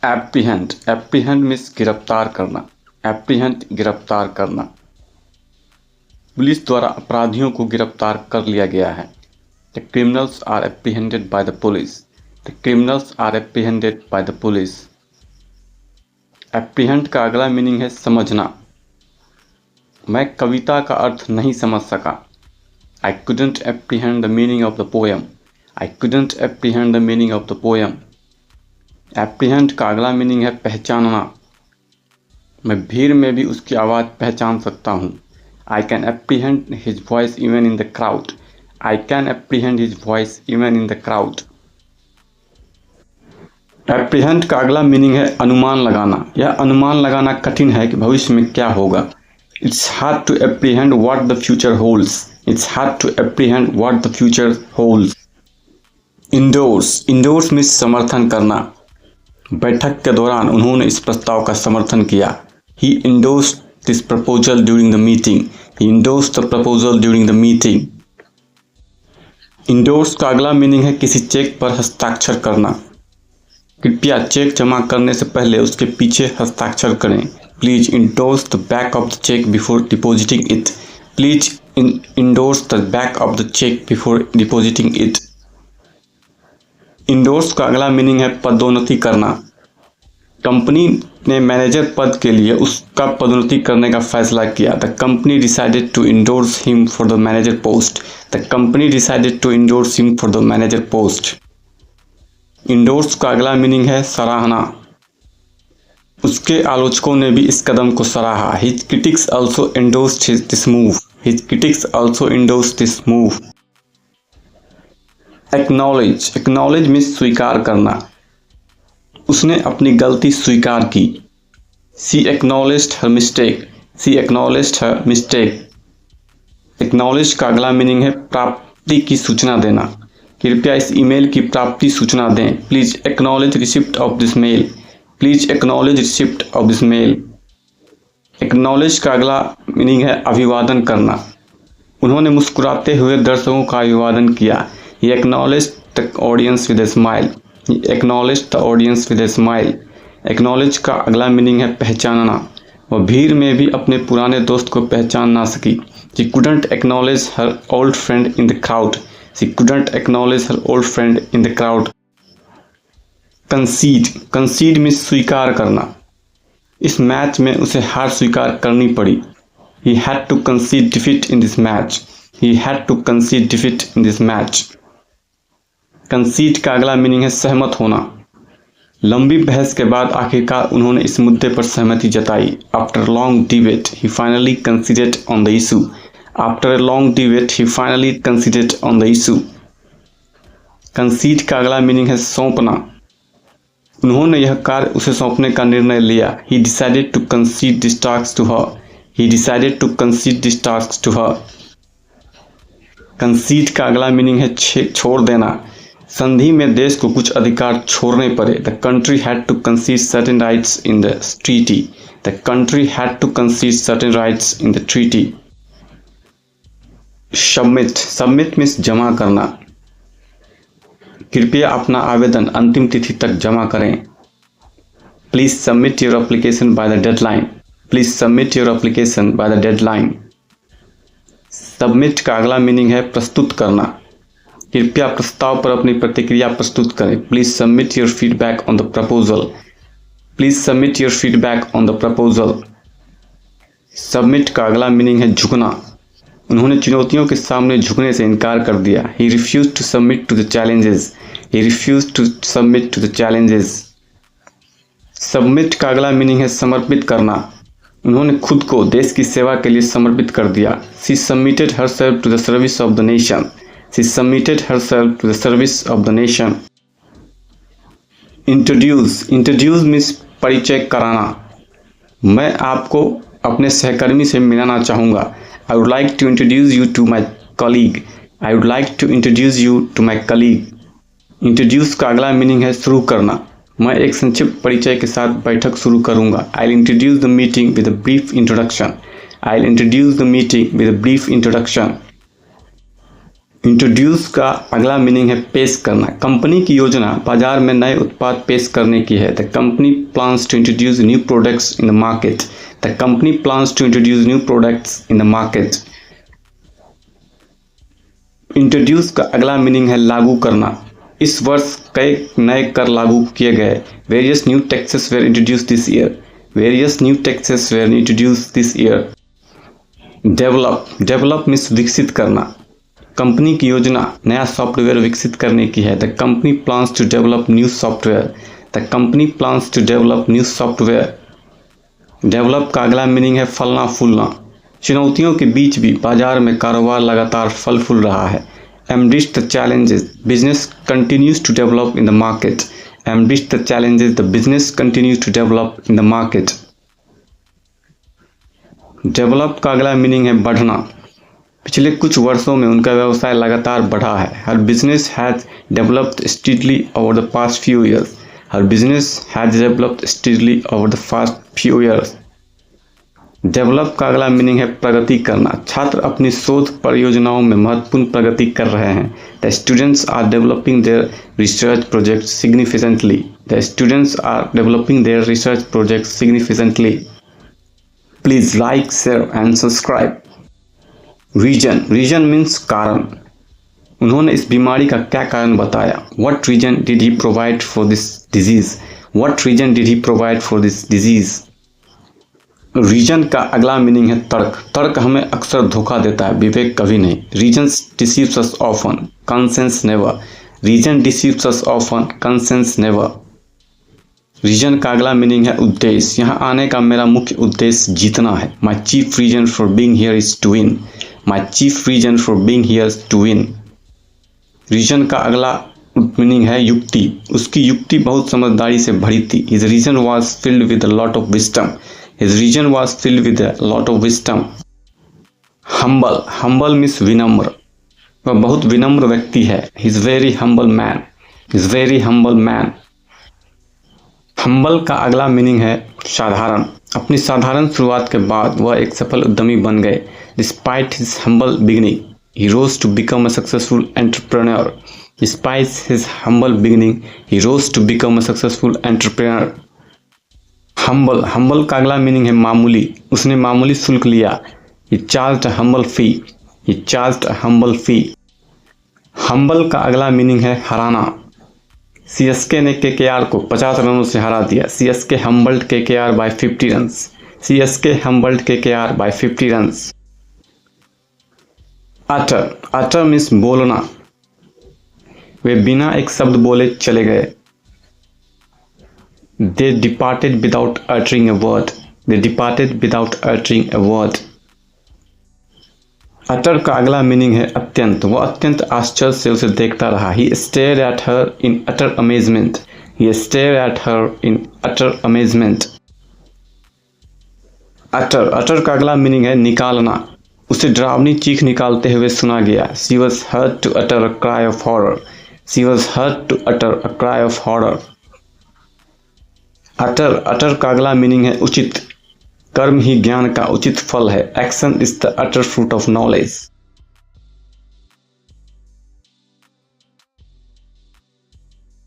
Apprehend, apprehend means गिरफ्तार करना। Apprehend गिरफ्तार करना। पुलिस द्वारा अपराधियों को गिरफ्तार कर लिया गया है। The criminals are apprehended by the police. The criminals are apprehended by the police. Apprehend का अगला मीनिंग है समझना। मैं कविता का अर्थ नहीं समझ सका। I couldn't apprehend the meaning of the poem. I couldn't apprehend the meaning of the poem. Apprehend का अगला मीनिंग है पहचानना। मैं भीड़ में भी उसकी आवाज़ पहचान सकता हूँ। I can apprehend his voice even in the crowd. I can apprehend his voice even in the crowd. Apprehend का अगला मीनिंग है अनुमान लगाना। यह अनुमान लगाना कठिन है कि भविष्य में क्या होगा। It's hard to apprehend what the future holds. It's hard to apprehend what the future holds. Endorse. Endorse means समर्थन करना। बैठक के दौरान उन्होंने इस प्रस्ताव का समर्थन किया। He endorsed this proposal during the meeting. He endorsed the proposal during the meeting. Endorse का अगला मीनिंग है किसी चेक पर हस्ताक्षर करना। कृपया चेक जमा करने से पहले उसके पीछे हस्ताक्षर करें। Please endorse the back of the check before depositing it. Please endorse the back of the check before depositing it. Endorse का अगला मीनिंग है पदोन्नति करना। कंपनी ने मैनेजर पद के लिए उसका पदोन्नति करने का फैसला किया। The company decided to endorse him for the manager post. The company decided to endorse him for the manager post. Endorse का अगला मीनिंग है सराहना। उसके आलोचकों ने भी इस कदम को सराहा। His critics also endorsed this move. His critics also endorsed this move. Acknowledge. Acknowledge means स्वीकार करना। उसने अपनी गलती स्वीकार की। She acknowledged her mistake. She acknowledged her mistake. Acknowledge का अगला मीनिंग है प्राप्ति की सूचना देना। कृपया इस ईमेल की प्राप्ति सूचना दें। Please acknowledge receipt of this mail. Please acknowledge receipt of this mail. Acknowledge का अगला मीनिंग है अभिवादन करना। उन्होंने मुस्कुराते हुए दर्शकों का अभिवादन किया। He acknowledged the audience with a smile. He acknowledged the audience with a smile. Acknowledge का अगला मीनिंग है पहचानना। वह भीड़ में भी अपने पुराने दोस्त को पहचान ना सकी। She couldn't acknowledge her old friend in the crowd. She couldn't acknowledge her old friend in the crowd. Concede. Concede में स्वीकार करना। इस मैच में उसे हार स्वीकार करनी पड़ी। He had to concede defeat in this match. He had to concede defeat in this match. Concede का अगला मीनिंग है सहमत होना। लंबी बहस के बाद आखिरकार उन्होंने इस मुद्दे पर सहमति जताई। After a long debate, he finally conceded on the issue. After a long debate, he finally conceded on the issue. Concede का अगला मीनिंग है सौंपना। उन्होंने यह कार्य उसे सौंपने का निर्णय लिया। He decided to concede this task to her. He decided to concede this task to her. Concede का अगला मीनिंग है छोड़ देना। संधि में देश को कुछ अधिकार छोड़ने पड़े। The country had to concede certain rights in the treaty. The country had to concede certain rights in the treaty. Submit. Submit means जमा करना। कृपया अपना आवेदन अंतिम तिथि तक जमा करें। Please submit your application by the deadline. Please submit your application by the deadline. Submit का अगला मीनिंग है प्रस्तुत करना। कृपया प्रस्ताव पर अपनी प्रतिक्रिया प्रस्तुत करें। Please submit your feedback on the proposal. Please submit your feedback on the proposal. Submit का अगला मीनिंग है झुकना। उन्होंने चुनौतियों के सामने झुकने से इनकार कर दिया। He refused to submit to the challenges. He refused to submit to the challenges. Submit का अगला मीनिंग है समर्पित करना। उन्होंने खुद को देश की सेवा के लिए समर्पित कर दिया। She submitted herself to the service of the nation. She submitted herself to the service of the nation. Introduce. Introduce means परिचय कराना। मैं आपको अपने सहकर्मी से मिलाना चाहूँगा। I would like to introduce you to my colleague. I would like to introduce you to my colleague. Introduce का अगला मीनिंग है शुरू करना। मैं एक संक्षिप्त परिचय के साथ बैठक शुरू करूंगा। I'll introduce the meeting with a brief introduction. I'll introduce the meeting with a brief introduction. Introduce का अगला मीनिंग है पेश करना। कंपनी की योजना बाजार में नए उत्पाद पेश करने की है। The company plans to introduce new products in the market. The company plans to introduce new products in the market. Introduce का अगला मीनिंग है लागू करना। इस वर्ष कई नए कर लागू किए गए। Various new taxes were introduce this year. Various new taxes were introduce this year. Develop means विकसित करना। कंपनी की योजना नया सॉफ्टवेयर विकसित करने की है। The company plans to develop new software. The company plans to develop new software. Develop का अगला मीनिंग है फलना फूलना। चुनौतियों के बीच भी बाजार में कारोबार लगातार फल फूल रहा है। Amidst the challenges, business continues to develop in the market. Amidst the challenges, the business continues to develop in the market. Develop का अगला मीनिंग है बढ़ना। पिछले कुछ वर्षों में उनका व्यवसाय लगातार बढ़ा है। हर business has developed steadily over the past few years. हर business has developed steadily over the past few years. Develop का अगला मीनिंग है प्रगति करना। छात्र अपनी शोध परियोजनाओं में महत्वपूर्ण प्रगति कर रहे हैं। The students are developing their research project significantly. The students are developing their research project significantly. Please like, share and subscribe. Reason means कारण। उन्होंने इस बीमारी का क्या कारण बताया। What reason did he provide for this disease? What reason did he provide for this disease? Reason का अगला मीनिंग है तर्क। तर्क हमें अक्सर धोखा देता है, विवेक कभी नहीं। Reasons deceives us often, conscience never. Reason deceives us often, conscience never. Reason का अगला मीनिंग है उद्देश्य। यहाँ आने का मेरा मुख्य उद्देश्य जीतना है। My chief reason for being here is to win. My chief reason for being here is to win. Reason का अगला मीनिंग है युक्ति। उसकी युक्ति बहुत समझदारी से भरी थी। His reason was filled with a lot of wisdom. His reason was filled with a lot of wisdom. Humble means विनम्र। वह बहुत विनम्र व्यक्ति है। He is very humble man. He is very humble man. Humble का अगला meaning है साधारण। अपनी साधारण शुरुआत के बाद वह एक सफल उद्यमी बन गए। Despite his humble beginning, he rose to become a successful entrepreneur. Despite his humble beginning, he rose to become a successful entrepreneur. Humble का अगला मीनिंग है मामूली। उसने मामूली शुल्क लिया। He charged a humble fee. He charged a humble fee. Humble का अगला मीनिंग है हराना। CSK ने KKR को 50 रनों से हरा दिया। CSK humbled KKR by 50 runs. CSK humbled KKR by 50 runs. utter means बोलना। वे बिना एक शब्द बोले चले गए। They departed without uttering a word. They departed without uttering a word. Utter का अगला मीनिंग है अत्यंत। वह अत्यंत आश्चर्य से उसे देखता रहा। He stared at her in utter amazement. He stared at her in utter amazement. Utter का अगला मीनिंग है निकालना। उसे डरावनी चीख निकालते हुए सुना गया। She was heard to utter a cry of horror. She was heard to utter a cry of horror. अटर का अगला मीनिंग है उचित। कर्म ही ज्ञान का उचित फल है। Action is the utter fruit of knowledge.